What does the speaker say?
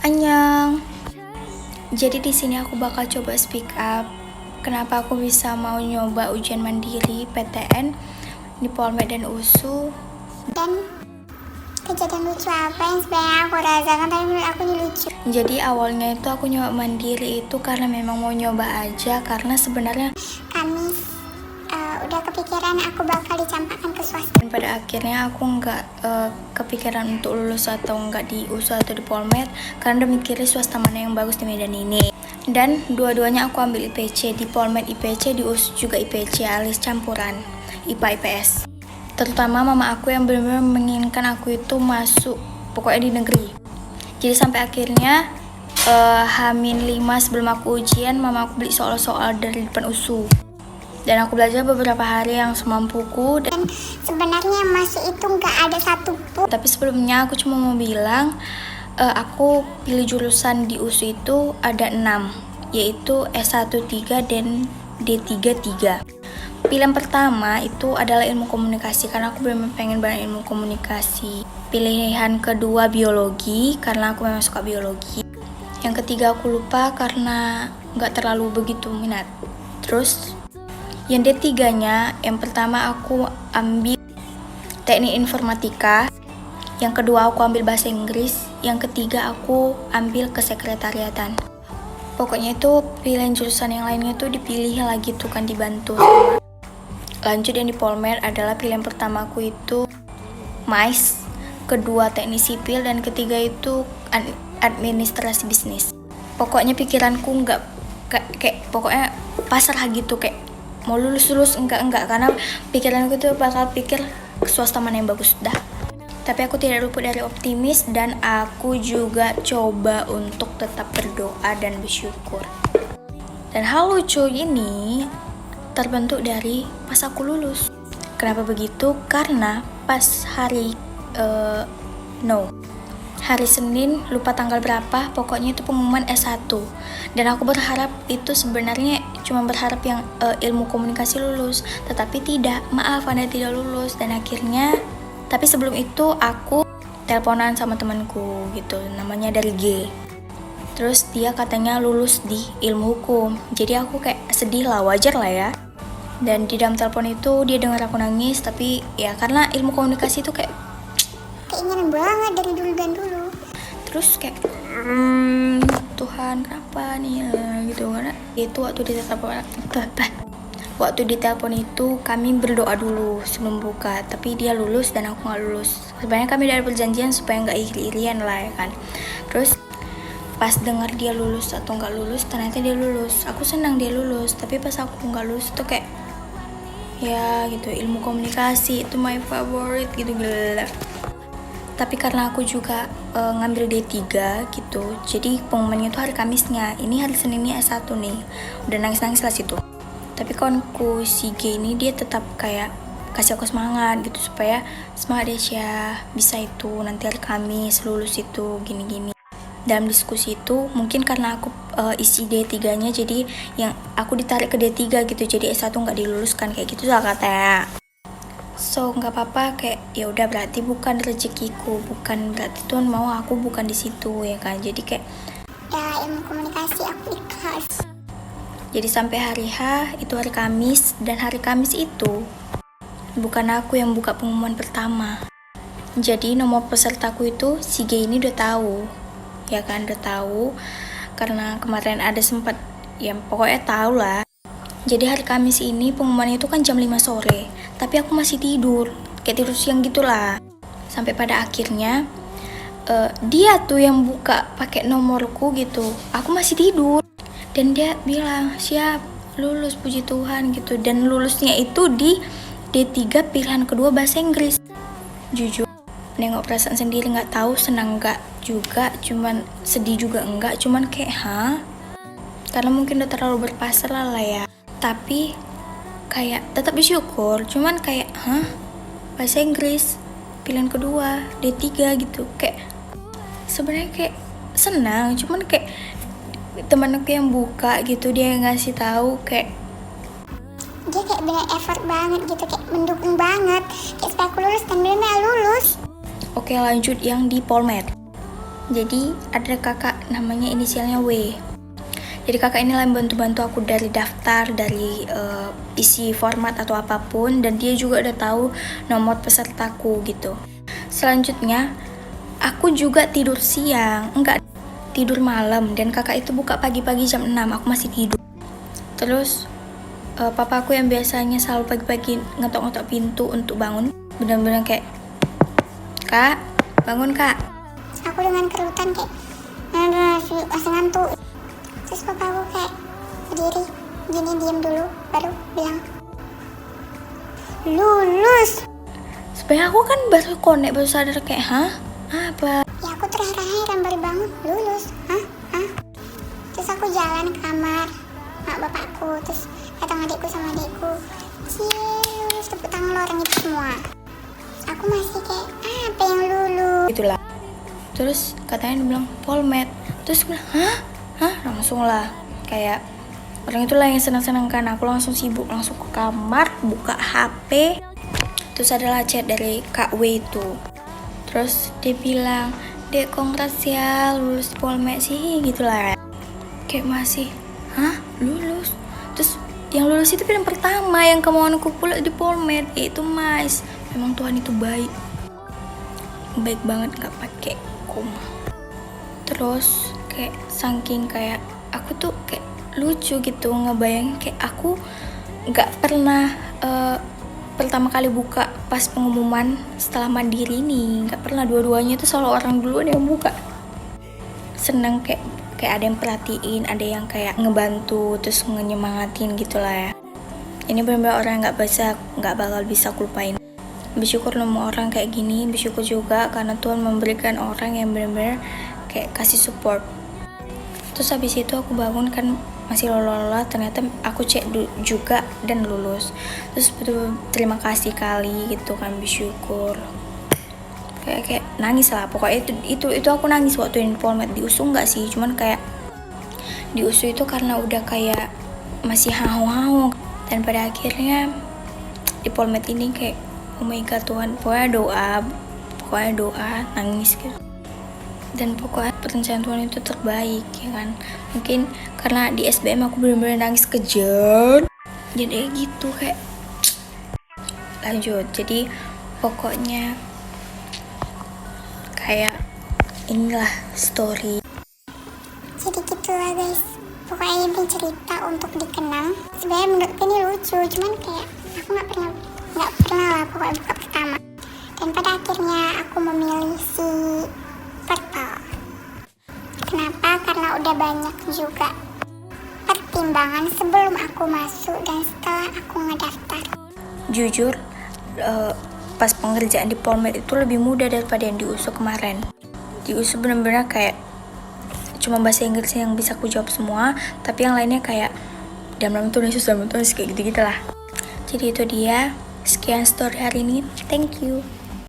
Annyeong. Jadi di sini aku bakal coba speak up. Kenapa aku bisa mau nyoba ujian mandiri PTN di Polmed dan USU? Dan kejadian lucu apa yang sebenarnya aku rasakan tapi menurut aku ini lucu. Jadi awalnya itu aku nyoba mandiri itu karena memang mau nyoba aja, karena sebenarnya Kami udah kepikiran aku bakal dicampakkan ke swasta. dan pada akhirnya aku nggak kepikiran untuk lulus atau nggak di USU atau di Polmed karena udah mikirin swasta mana yang bagus di Medan ini. Dan dua-duanya aku ambil IPC, di Polmed IPC, di USU juga IPC alias campuran IPA IPS. Terutama mama aku yang benar-benar menginginkan aku itu masuk pokoknya di negeri. Jadi sampai akhirnya H-5 sebelum aku ujian, mama aku beli soal-soal dari depan USU. Dan aku belajar beberapa hari yang semampuku. Dan sebenarnya masuk itu nggak ada satupun. Tapi sebelumnya aku cuma mau bilang, aku pilih jurusan di USU itu ada 6, yaitu S1 3 dan D3 3. Pilihan pertama itu adalah ilmu komunikasi karena aku benar-benar pengen banget ilmu komunikasi. Pilihan kedua biologi karena aku memang suka biologi. Yang ketiga aku lupa karena nggak terlalu begitu minat. Terus yang D3-nya, yang pertama aku ambil teknik informatika, yang kedua aku ambil bahasa Inggris, yang ketiga aku ambil kesekretariatan. Pokoknya itu pilihan jurusan yang lainnya tuh dipilih lagi tuh kan, dibantu. Lanjut yang di Polmed adalah pilihan pertama aku itu MAIS, kedua teknik sipil, dan ketiga itu administrasi bisnis. Pokoknya pikiranku nggak kayak pokoknya pasrah gitu, kayak mau lulus enggak karena pikiranku tuh bakal pikir swasta mana yang bagus dah. Tapi aku tidak luput dari optimis dan aku juga coba untuk tetap berdoa dan bersyukur. Dan hal lucu ini terbentuk dari pas aku lulus. Kenapa begitu? Karena pas hari hari Senin, lupa tanggal berapa, pokoknya itu pengumuman S1. Dan aku berharap itu sebenarnya cuma berharap yang ilmu komunikasi lulus, tetapi tidak, maaf Anda tidak lulus. Dan akhirnya, tapi sebelum itu aku teleponan sama temanku gitu, namanya dari G. Terus dia katanya lulus di ilmu hukum, jadi aku kayak sedih lah, wajar lah ya. Dan di dalam telepon itu dia dengar aku nangis, tapi ya karena ilmu komunikasi itu kayak Keinginan banget dari dulu dan dulu. terus kayak Tuhan kenapa nih gitu, karena itu waktu di telepon itu kami berdoa dulu sebelum buka, tapi dia lulus dan aku nggak lulus. Sebenarnya kami ada perjanjian supaya nggak iri-irian lah ya kan. Terus pas dengar dia lulus atau nggak lulus, ternyata dia lulus. Aku senang dia lulus, tapi pas aku nggak lulus tuh kayak ya gitu, ilmu komunikasi itu my favorite gitu gila. Tapi karena aku juga ngambil D3 gitu, jadi pengumumannya itu hari Kamisnya. Ini hari Seninnya S1 nih, udah nangis-nangis lah situ. Tapi kawanku si G ini dia tetap kayak kasih aku semangat gitu, supaya semangat Desya, bisa itu nanti hari Kamis lulus itu gini-gini. Dalam diskusi itu mungkin karena aku isi D3-nya, jadi yang aku ditarik ke D3 gitu, jadi S1 nggak diluluskan kayak gitu lah katanya. So nggak apa-apa, kayak ya udah berarti bukan rezekiku, bukan berarti Tuhan mau aku bukan di situ ya kan. Jadi kayak Ya ilmu komunikasi aku ikhlas. jadi sampai hari H itu hari Kamis, dan hari Kamis itu bukan aku yang buka pengumuman pertama. Jadi nomor pesertaku itu si G ini udah tahu ya kan, udah tahu karena kemarin ada sempat ya pokoknya tahu lah. Jadi hari Kamis ini pengumuman itu kan jam 5 sore, tapi aku masih tidur, kayak tidur siang gitulah. Sampai pada akhirnya dia tuh yang buka pakai nomorku gitu, aku masih tidur. Dan dia bilang, siap, lulus puji Tuhan gitu. Dan lulusnya itu di D3 pilihan kedua bahasa Inggris. Jujur, nengok perasaan sendiri, nggak tahu senang nggak juga, cuman sedih juga enggak, cuman kayak karena mungkin udah terlalu berpasrah lah ya. Tapi kayak tetap bersyukur, cuman kayak bahasa Inggris pilihan kedua D3 gitu, kayak sebenarnya kayak senang, cuman kayak teman aku yang buka gitu, dia ngasih tahu kayak Dia kayak bener effort banget gitu, kayak mendukung banget, kayak supaya aku lulus dan bener lulus. Oke, lanjut yang di Polmed. Jadi ada kakak namanya inisialnya W. Jadi kakak ini lah yang bantu-bantu aku dari daftar, dari isi format atau apapun, dan dia juga udah tahu nomor pesertaku gitu. Selanjutnya aku juga tidur siang, enggak, tidur malam, dan kakak itu buka pagi-pagi jam 6, aku masih tidur. Terus papa aku yang biasanya selalu pagi-pagi ngetok-ngetok pintu untuk bangun, benar-benar kayak, "Kak, bangun Kak." Aku dengan kerutan kayak masih ngantuk. Terus papa aku kayak berdiri gini, diam dulu, baru bilang lulus. Sebenarnya aku kan baru konek, baru sadar kayak, hah? Apa? Ya aku terheran-heran baru bangun, lulus, hah? Terus aku jalan ke kamar mak bapakku, terus datang adikku sama adikku, cie lulus, tepuk tangan lo orang itu semua. Aku masih kayak, apa yang lulus? Itulah. Terus katanya dia bilang Polmed. Terus aku bilang, hah? Langsung lah kayak orang itulah yang senang-senang kan. Aku langsung sibuk, langsung ke kamar, buka HP. Terus adalah chat dari Kak W itu. Terus dia bilang, "Dek, congrats ya lulus Polmed sih," gitulah. Kayak masih, hah? Lulus? Terus yang lulus itu pilihan pertama yang kemauanku pula di Polmed, yaitu MAIS. Memang Tuhan itu baik banget, nggak pakai koma. Terus kayak saking kayak aku tuh kayak lucu gitu ngebayangin kayak aku nggak pernah pertama kali buka pas pengumuman setelah mandiri nih, nggak pernah, dua-duanya itu selalu orang duluan yang buka. Seneng kayak ada yang perhatiin, ada yang kayak ngebantu, terus ngenyemangatin gitulah ya. Ini benar-benar orang yang nggak bakal bisa aku lupain. Bersyukur nemu orang kayak gini, bersyukur juga karena Tuhan memberikan orang yang benar-benar kayak kasih support. Terus habis itu aku bangun kan masih lelah, ternyata aku cek juga dan lulus. Terus betul terima kasih kali gitu kan, bersyukur. Kayak nangis lah pokoknya. Itu aku nangis waktu yang Polmed diusung nggak sih, cuman kayak diusung itu karena udah kayak masih haung-haung, dan pada akhirnya di Polmed ini kayak, oh my god Tuhan, pokoknya doa nangis gitu. Dan pokoknya perencanaan Tuhan itu terbaik ya kan. Mungkin karena di SBM aku benar-benar nangis kejar, jadi gitu kayak lanjut. Jadi pokoknya kayak inilah story. Jadi gitulah guys, pokoknya ini cerita untuk dikenang. Sebenarnya menurutku ini lucu, cuman kayak aku nggak pernah lah pokoknya buka pertama. Dan pada akhirnya aku memilih si Purple. Kenapa? Karena udah banyak juga pertimbangan sebelum aku masuk dan setelah aku ngedaftar. Jujur, pas pengerjaan di Polmed itu lebih mudah daripada yang di USU kemarin. Di USU bener-bener kayak cuma bahasa Inggris yang bisa aku jawab semua, tapi yang lainnya kayak dalam tulis kayak gitu-gitu lah. Jadi itu dia, sekian story hari ini, thank you.